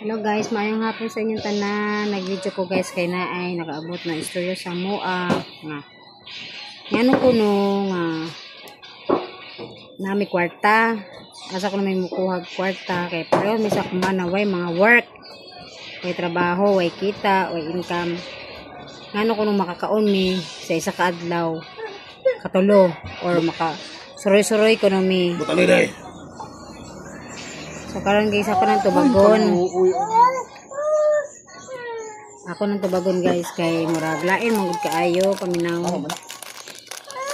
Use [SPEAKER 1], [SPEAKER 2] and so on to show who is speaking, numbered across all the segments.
[SPEAKER 1] Hello guys, maayong hapon sa inyong tanan. Nag-video ko guys kay naay nakaabot na istorya sa mua nga. Ngano ko no nga nami kwarta. Asa ko na may mukuha kwarta kay pero may sa kumana way mga work. Way trabaho, way kita, way income. Ngano ko no makakaon mi sa isa ka adlaw. Katulo or maka suroy-suroy ko no mi. So karon guys ako nang tubagon. Ako nang tubagon guys kay murag lain mong kaayo paminaw.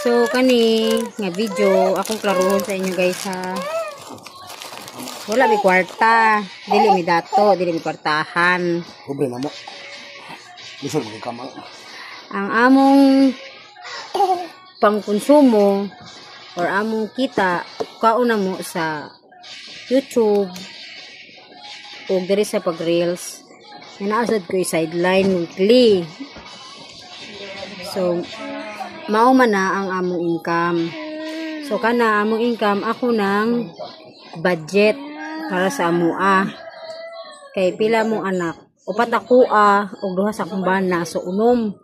[SPEAKER 1] So kani nga video akong klaruhon sa inyo guys ha. Wala mi kwarta, dili mi dato, dili mi kwartahan.
[SPEAKER 2] Pobre na mo. Gusto mo kamang.
[SPEAKER 1] Ang among pangkonsumo or among kita kauna mo sa YouTube o diri sa pag-reels. Inaasad ko yung sideline weekly. So, mao man na ang among income. So, kana among income, ako ng budget para sa amua. Kay pila mong anak. Upat ako o duha sa kumbana. So, unom.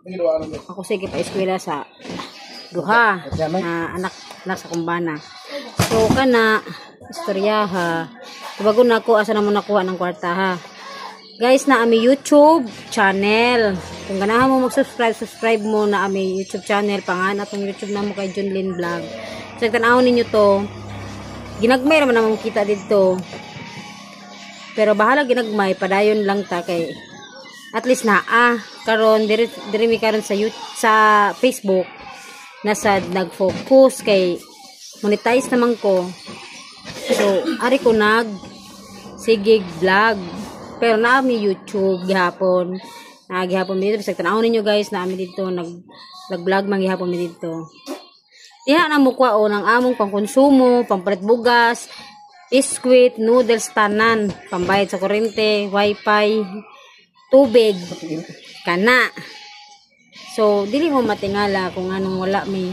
[SPEAKER 1] Ako sige pa eskwela sa duha na anak sa kumbana. So, kana istorya ha. Tubagon na ako asa na mo nakuha ng kwarta ha. Guys, na ami YouTube channel. Kung ganahan mo mag-subscribe mo na ami YouTube channel. Pangan atong YouTube na mo kay Junlin Vlog. So, tanawon ninyo to. Ginagmay naman namang kita dito. Pero bahala ginagmay. Padayon lang ta kay at least na karon diri mi karon sa Facebook nasa nag-focus kay monetize naman ko. So, ari ko sigig vlog. Pero naami YouTube gihapon. Gihapon mi dito. Bisag tanawon ninyo guys, naami dito nag-vlog man gihapon mi dito. Diha na mo kwaon ang among pangkonsumo, pampalit bugas, biskwit, noodles tanan, pambayad sa kuryente, wifi, tubig, kana. So, dili mo matingala kung anong wala mi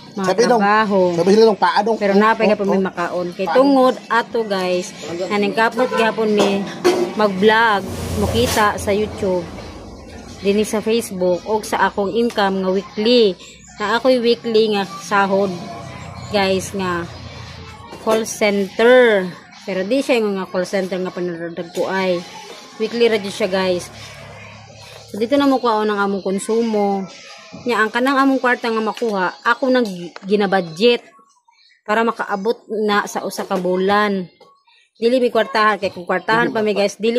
[SPEAKER 1] mga trabaho.
[SPEAKER 2] Sabi sila ng paadong.
[SPEAKER 1] Pero napay gapon mi makaon. Kay tungod ato guys, naning kapot gapon mi mag-vlog, makita sa YouTube, dinhi sa Facebook o sa akong income nga weekly. Na ako'y weekly nga sahod guys nga call center. Pero di siya yung nga call center nga panaradag ko ay weekly ra siya guys. So, dito na mo kwaon ang among konsumo. Nya ang kanang among kwarta nga makuha, ako nang ginabudget para makaabot na sa usa ka bulan. Dili mi kwartahan kay kung kwartahan pa mi guys, dili